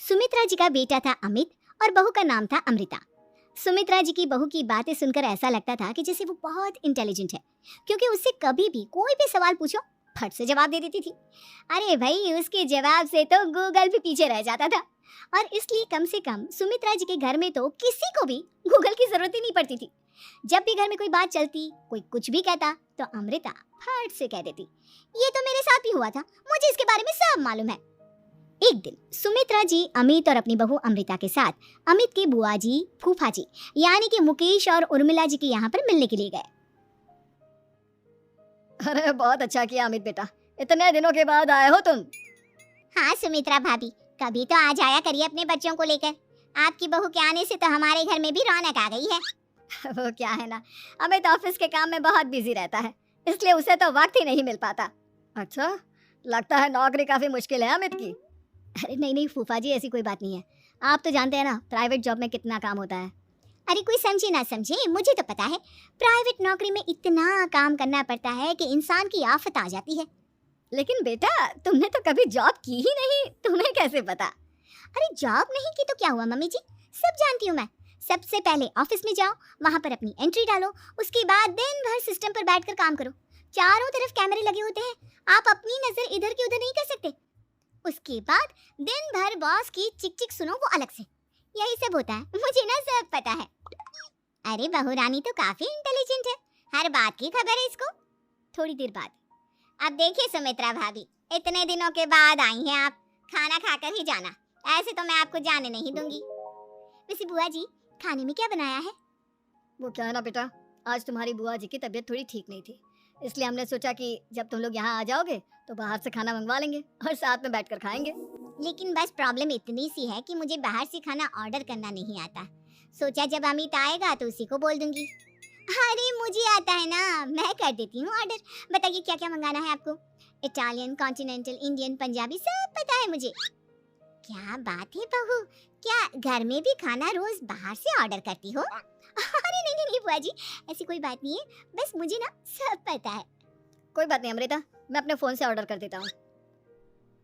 सुमित्रा जी का बेटा था अमित और बहू का नाम था अमृता। सुमित्रा जी की बहू की बातें सुनकर ऐसा लगता था कि जैसे वो बहुत इंटेलिजेंट है, क्योंकि उससे कभी भी कोई भी सवाल पूछो फट से जवाब दे देती थी। अरे भाई, उसके जवाब से तो गूगल भी पीछे रह जाता था। और इसलिए कम से कम सुमित्रा जी के घर में तो किसी को भी गूगल की जरूरत ही नहीं पड़ती थी। जब भी घर में कोई बात चलती, कोई कुछ भी कहता, तो अमृता फट से कह देती, ये तो मेरे साथ भी हुआ था, मुझे इसके बारे में सब मालूम है। एक दिन सुमित्रा जी अमित और अपनी बहू अमृता के साथ अमित के बुआ जी, फूफा जी यानी कि मुकेश और उर्मिला जी के यहाँ पर मिलने के लिए गए। अरे बहुत अच्छा किया अमित बेटा, इतने दिनों के बाद आए हो तुम। हाँ सुमित्रा भाभी, कभी तो आ जाया करिए अपने बच्चों को लेकर। आपकी बहू के आने से तो हमारे घर में भी रौनक आ गई है। वो क्या है ना, अमित ऑफिस के काम में बहुत बिजी रहता है, इसलिए उसे तो वक्त ही नहीं मिल पाता। अच्छा, लगता है नौकरी काफी मुश्किल है अमित की। अरे नहीं नहीं फूफा जी, ऐसी कोई बात नहीं है। आप तो जानते हैं ना प्राइवेट जॉब में कितना काम होता है। अरे कोई समझे ना समझे, मुझे तो पता है प्राइवेट नौकरी में इतना काम करना पड़ता है कि इंसान की आफत आ जाती है। लेकिन बेटा, तुमने तो कभी जॉब की ही नहीं, तुम्हें कैसे पता? अरे जॉब नहीं की तो क्या हुआ मम्मी जी, सब जानती हूँ मैं। सबसे पहले ऑफिस में जाओ, वहाँ पर अपनी एंट्री डालो, उसके बाद दिन भर सिस्टम पर बैठकर काम करो। चारों तरफ कैमरे लगे होते हैं, आप अपनी नजर इधर की उधर नहीं कर सकते। उसके बाद दिन भर बॉस की चिक चिक सुनो, वो अलग से। यही सब होता है, मुझे ना सब पता है। अरे बहू रानी तो काफी इंटेलिजेंट है, हर बात की खबर है इसको। थोड़ी देर बाद, अब देखिए सुमित्रा भाभी, इतने दिनों के बाद आई हैं आप, खाना खाकर ही जाना, ऐसे तो मैं आपको जाने नहीं दूंगी। वैसे बुआ जी, खाने में क्या बनाया है? वो क्या है ना बेटा, आज तुम्हारी बुआ जी की तबीयत थोड़ी ठीक नहीं थी, इसलिए हमने सोचा कि जब तुम लोग यहाँ आ जाओगे तो बाहर से खाना मंगवा लेंगे और साथ में बैठकर खाएंगे। लेकिन बस प्रॉब्लम इतनी सी है कि मुझे बाहर से खाना ऑर्डर करना नहीं आता। सोचा जब अमित आएगा तो उसी को बोल दूंगी। अरे मुझे आता है ना, मैं कर देती हूँ ऑर्डर। बताइए क्या क्या मंगाना है आपको? इटालियन, कॉन्टिनेंटल, इंडियन, पंजाबी, सब पता है मुझे। क्या बात है बहू, क्या घर में भी खाना रोज बाहर से ऑर्डर करती हो? अरे नहीं नहीं नहीं बुआ जी, ऐसी कोई बात नहीं है, बस मुझे ना सब पता है। कोई बात नहीं अमृता, मैं अपने फोन से ऑर्डर कर देता हूँ।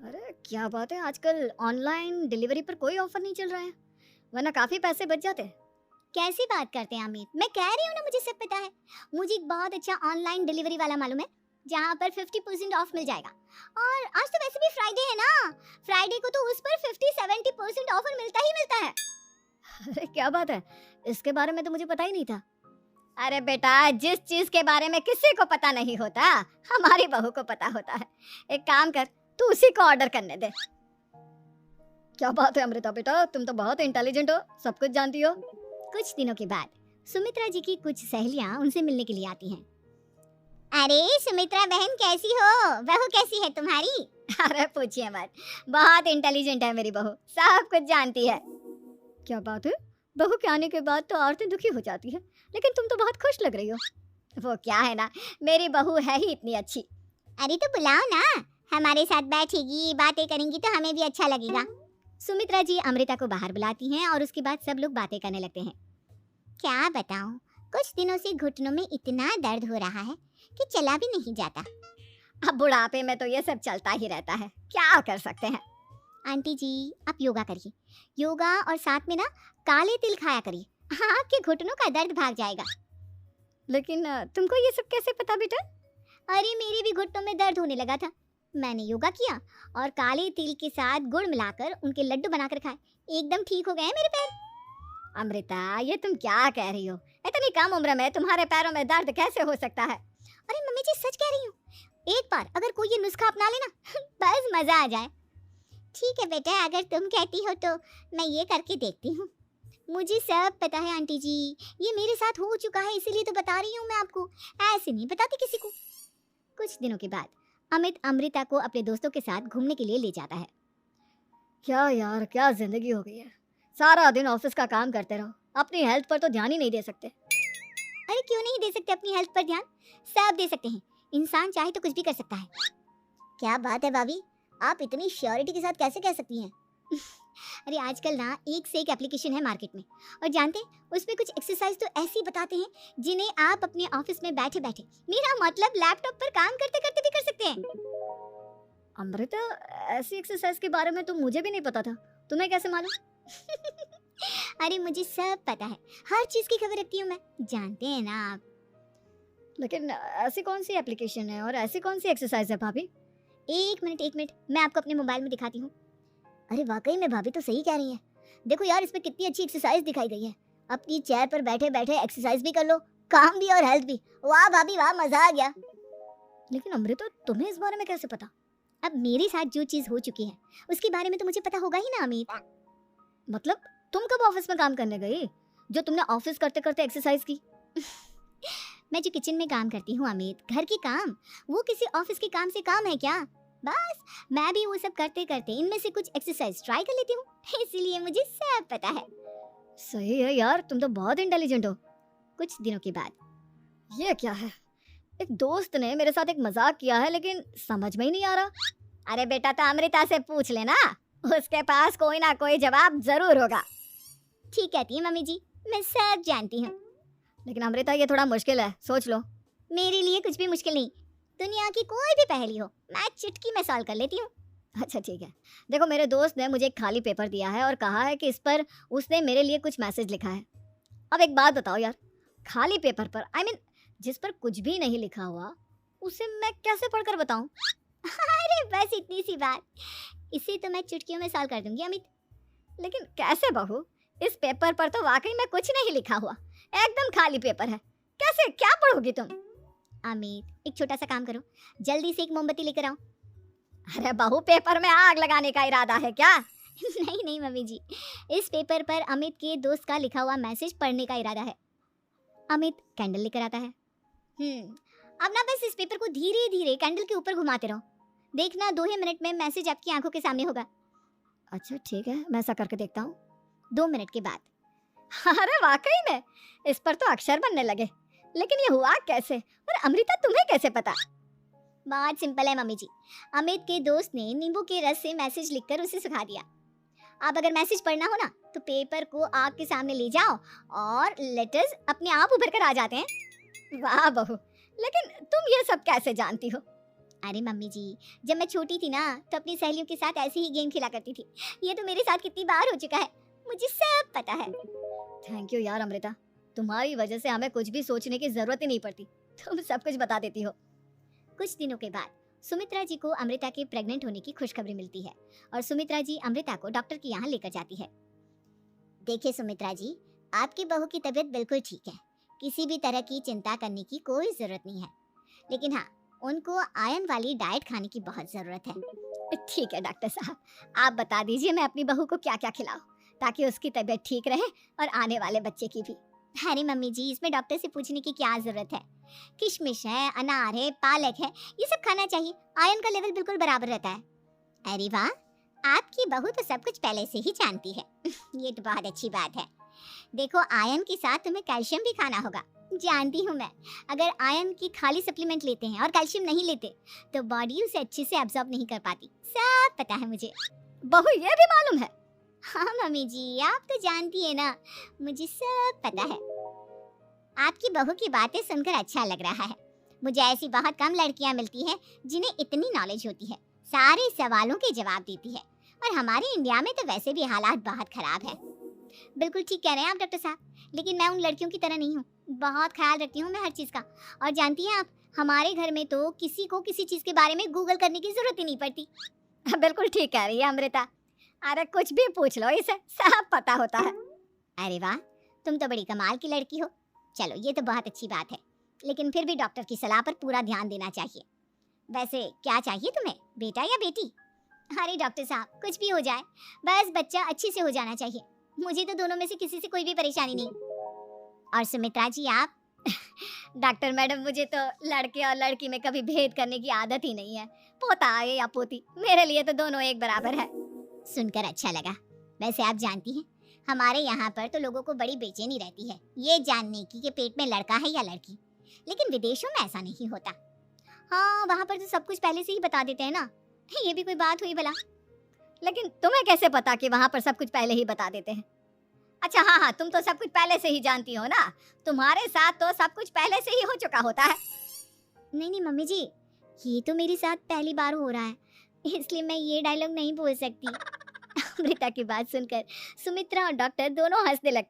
अरे क्या बात है, आजकल ऑनलाइन डिलीवरी पर कोई ऑफर नहीं चल रहा है, वरना काफी पैसे बच जाते। कैसी बात करते हैं अमित, मैं कह रही हूँ ना मुझे सब पता है। मुझे एक बहुत अच्छा ऑनलाइन डिलीवरी वाला मालूम है, जहाँ पर 50% ऑफ मिल जाएगा। और आज तो वैसे भी फ्राइडे है ना, फ्राइडे को तो उस पर 50-70% ऑफर मिलता ही मिलता है। अरे क्या बात है, इसके बारे में तो मुझे पता ही नहीं था। अरे बेटा, जिस चीज के बारे में किसी को पता नहीं होता, हमारी बहू को पता होता है। एक काम कर, तू उसी को ऑर्डर करने दे। क्या बात है अमृता बेटा, तुम तो बहुत इंटेलिजेंट हो, सब कुछ जानती हो। कुछ दिनों के बाद सुमित्रा जी की कुछ सहेलियां उनसे मिलने के लिए आती हैं। अरे सुमित्रा बहन कैसी हो, बहू कैसी है तुम्हारी? अरे पूछिए मत, बहुत इंटेलिजेंट है मेरी बहू, सब कुछ जानती है। क्या बात है, बहू के आने के बाद तो औरतें दुखी हो जाती है, लेकिन तुम तो बहुत खुश लग रही हो। वो क्या है ना, मेरी बहू है ही इतनी अच्छी। अरे तो बुलाओ ना, हमारे साथ बैठेगी, बातें करेंगी तो हमें भी अच्छा लगेगा। सुमित्रा जी अमृता को बाहर बुलाती हैं और उसके बाद सब लोग बातें करने लगते हैं। क्या बताऊं, कुछ दिनों से घुटनों में इतना दर्द हो रहा है कि चला भी नहीं जाता। अब बुढ़ापे में तो ये सब चलता ही रहता है, क्या कर सकते हैं। आंटी जी आप योगा करिए, योगा और साथ में ना काले तिल खाया करिए, आपके घुटनों का दर्द भाग जाएगा। लेकिन तुमको ये सब कैसे पता बेटा? अरे मेरे भी घुटनों में दर्द होने लगा था, मैंने योगा किया और काले तिल के साथ गुड़ मिलाकर उनके लड्डू बनाकर खाए, एकदम ठीक हो गए मेरे पैर। अमृता, ये तुम क्या कह रही हो? इतनी कम उम्र में तुम्हारे पैरों में दर्द कैसे हो सकता है? अरे मम्मी जी सच कह रही हूँ, एक बार अगर कोई ये नुस्खा अपना लेना बस मजा आ जाए। ठीक है बेटा, अगर तुम कहती हो तो मैं ये करके देखती हूँ। मुझे सब पता है आंटी जी, ये मेरे साथ हो चुका है, इसीलिए तो बता रही हूँ मैं आपको, ऐसे नहीं बताती किसी को। कुछ दिनों के बाद अमित अमृता को अपने दोस्तों के साथ घूमने के लिए ले जाता है। क्या यार, क्या जिंदगी हो गई है, सारा दिन ऑफिस का काम करते रहो, अपनी हेल्थ पर तो ध्यान ही नहीं दे सकते। अरे क्यों नहीं दे सकते अपनी हेल्थ पर ध्यान, सब दे सकते हैं, इंसान चाहे तो कुछ भी कर सकता है। क्या बात है भाभी, आप इतनी श्योरिटी के साथ कैसे कह सकती हैं? अरे आजकल ना एक से एक एप्लीकेशन है मार्केट में, और जानते हैं उसमें कुछ एक्सरसाइज तो ऐसी बताते हैं जिन्हें आप अपने ऑफिस में बैठे बैठे, मेरा मतलब लैपटॉप पर काम करते करते भी कर सकते हैं। अमृता, ऐसी एक्सरसाइज के बारे में तो मुझे भी नहीं पता था, तुम्हें कैसे मालूम? अरे मुझे सब पता है, हर चीज की खबर रखती हूँ मैं, जानते हैं ना आप। लेकिन ऐसी कौन सी एप्लीकेशन है और ऐसी कौन सी एक्सरसाइज है भाभी? एक मिनट, मैं आपको अपने मोबाइल में दिखाती हूँ। अरे वाकई में भाभी तो सही कह रही हैं। देखो यार, इसमें कितनी अच्छी एक्सरसाइज दिखाई गई है। अपनी चेयर पर बैठे बैठे एक्सरसाइज भी कर लो, काम भी और हेल्थ भी। वाह भाभी वाह, मजा आ गया। लेकिन अमृता, तुम्हें इस बारे में कैसे पता? अब मेरे साथ जो चीज हो चुकी है उसके बारे में तो मुझे पता होगा ही ना अमित। मतलब तुम कब ऑफिस में काम करने गई जो तुमने ऑफिस करते करते एक्सरसाइज की? मैं जो किचन में काम करती हूँ अमित, घर के काम, वो किसी ऑफिस के काम से काम है क्या? बस मैं भी वो सब करते करते इनमें से कुछ एक्सरसाइज ट्राई कर लेती हूँ, इसीलिए मुझे सब पता है। सही है यार, तुम तो बहुत इंटेलिजेंट हो। कुछ दिनों के बाद, ये क्या है? एक दोस्त ने मेरे साथ एक मजाक किया है लेकिन समझ में ही नहीं आ रहा। अरे बेटा, तो अमृता से पूछ लेना, उसके पास कोई ना कोई जवाब जरूर होगा। ठीक कहती है मम्मी जी, मैं सब जानती हूँ। लेकिन अमृता, ये थोड़ा मुश्किल है, सोच लो। मेरे लिए कुछ भी मुश्किल नहीं, दुनिया की कोई भी पहेली हो मैं चुटकी में सॉल्व कर लेती हूँ। अच्छा ठीक है, देखो मेरे दोस्त ने मुझे एक खाली पेपर दिया है और कहा है कि इस पर उसने मेरे लिए कुछ मैसेज लिखा है। अब एक बात बताओ यार, खाली पेपर पर, I mean, जिस पर कुछ भी नहीं लिखा हुआ, उसे मैं कैसे पढ़कर बताऊं? अरे बस इतनी सी बात, इसे तो मैं चुटकियों में सॉल्व कर दूंगी अमित। लेकिन कैसे बहू? इस पेपर पर तो वाकई में कुछ नहीं लिखा हुआ, एकदम खाली पेपर है, कैसे, क्या पढ़ोगी तुम? अमित, एक छोटा सा काम करो, जल्दी से एक मोमबत्ती लेकर आओ। अरे बहू, पेपर में आग लगाने का इरादा है क्या? नहीं नहीं मम्मी जी, इस पेपर पर अमित के दोस्त का लिखा हुआ मैसेज पढ़ने का इरादा है। अमित कैंडल लेकर आता है। अब ना बस इस पेपर को धीरे धीरे कैंडल के ऊपर घुमाते रहो, देखना 2 ही मिनट में मैसेज आपकी आंखों के सामने होगा। अच्छा ठीक है, मैं ऐसा करके देखता हूँ। 2 मिनट के बाद, अरे वाकई में इस पर तो अक्षर बनने लगे, लेकिन ये हुआ कैसे? और अमृता, तुम्हें कैसे पता? बहुत सिंपल है मम्मी जी, अमित के दोस्त ने नींबू के रस से मैसेज लिखकर उसे सुखा दिया। अब अगर मैसेज पढ़ना हो ना तो पेपर को आग के सामने ले जाओ और लेटर्स अपने आप उभर कर आ जाते हैं। वाह बहू, लेकिन तुम ये सब कैसे जानती हो? अरे मम्मी जी, जब मैं छोटी थी ना तो अपनी सहेलियों के साथ ऐसे ही गेम खेला करती थी। ये तो मेरे साथ कितनी बार हो चुका है, मुझे सब पता है। थैंक यू यार अमृता, तुम्हारी वजह से हमें कुछ भी सोचने की जरूरत ही नहीं पड़ती, तुम सब कुछ बता देती हो। कुछ दिनों के बाद सुमित्रा जी को अमृता के प्रेग्नेंट होने की खुशखबरी मिलती है और सुमित्रा जी अमृता को डॉक्टर के यहाँ लेकर जाती है। देखिए सुमित्रा जी, आपकी बहू की तबीयत बिल्कुल ठीक है, किसी भी तरह की चिंता करने की कोई जरूरत नहीं है, लेकिन हाँ, उनको आयरन वाली डाइट खाने की बहुत जरूरत है। ठीक है डॉक्टर साहब, आप बता दीजिए मैं अपनी बहू को क्या क्या खिलाऊं ताकि उसकी तबीयत ठीक रहे और आने वाले बच्चे की भी। अरे मम्मी जी, इसमें डॉक्टर से पूछने की क्या जरूरत है, किशमिश है, अनार है, पालक है, ये सब खाना चाहिए, आयरन का लेवल बिल्कुल बराबर रहता है। अरे वाह, आपकी बहू तो सब कुछ पहले से ही जानती है। ये तो बहुत अच्छी बात है। देखो, आयरन के साथ तुम्हें कैल्शियम भी खाना होगा, जानती हूँ मैं। अगर आयरन की खाली सप्लीमेंट लेते हैं और कैल्शियम नहीं लेते तो बॉडी उसे अच्छे से एब्जॉर्ब नहीं कर पाती, सब पता है मुझे। बहू, ये भी मालूम है? हाँ मम्मी जी, आप तो जानती है ना, मुझे सब पता है। आपकी बहू की बातें सुनकर अच्छा लग रहा है। मुझे ऐसी बहुत कम लड़कियां मिलती हैं जिन्हें इतनी नॉलेज होती है, सारे सवालों के जवाब देती है, और हमारे इंडिया में तो वैसे भी हालात बहुत खराब है। बिल्कुल ठीक कह रहे हैं आप डॉक्टर साहब, लेकिन मैं उन लड़कियों की तरह नहीं हूँ, बहुत ख्याल रखती हूँ मैं हर चीज़ का। और जानती हैं आप, हमारे घर में तो किसी को किसी चीज़ के बारे में गूगल करने की जरूरत ही नहीं पड़ती। बिल्कुल ठीक कह रही है अमृता, अरे कुछ भी पूछ लो, इसे सब पता होता है। अरे वाह, तुम तो बड़ी कमाल की लड़की हो। चलो, ये तो बहुत अच्छी बात है, लेकिन फिर भी डॉक्टर की सलाह पर पूरा ध्यान देना चाहिए। वैसे क्या चाहिए तुम्हें, बेटा या बेटी? अरे डॉक्टर साहब, कुछ भी हो जाए, बस बच्चा अच्छे से हो जाना चाहिए, मुझे तो दोनों में से किसी से कोई भी परेशानी नहीं। और सुमित्रा जी आप? डॉक्टर मैडम, मुझे तो लड़के और लड़की में कभी भेद करने की आदत ही नहीं है, पोता आए या पोती, मेरे लिए तो दोनों एक बराबर है। सुनकर अच्छा लगा। वैसे आप जानती हैं, हमारे यहाँ पर तो लोगों को बड़ी बेचैनी रहती है ये जानने की कि पेट में लड़का है या लड़की, लेकिन विदेशों में ऐसा नहीं होता। हाँ, वहाँ पर तो सब कुछ पहले से ही बता देते हैं ना, ये भी कोई बात हुई भला? लेकिन तुम्हें कैसे पता कि वहाँ पर सब कुछ पहले ही बता देते हैं? अच्छा हाँ हाँ, तुम तो सब कुछ पहले से ही जानती हो ना, तुम्हारे साथ तो सब कुछ पहले से ही हो चुका होता है। नहीं नहीं मम्मी जी, ये तो मेरे साथ पहली बार हो रहा है, इसलिए मैं ये डायलॉग नहीं बोल सकती। अमृता की बात सुनकर सुमित्रा और डॉक्टर दोनों हंसने लगते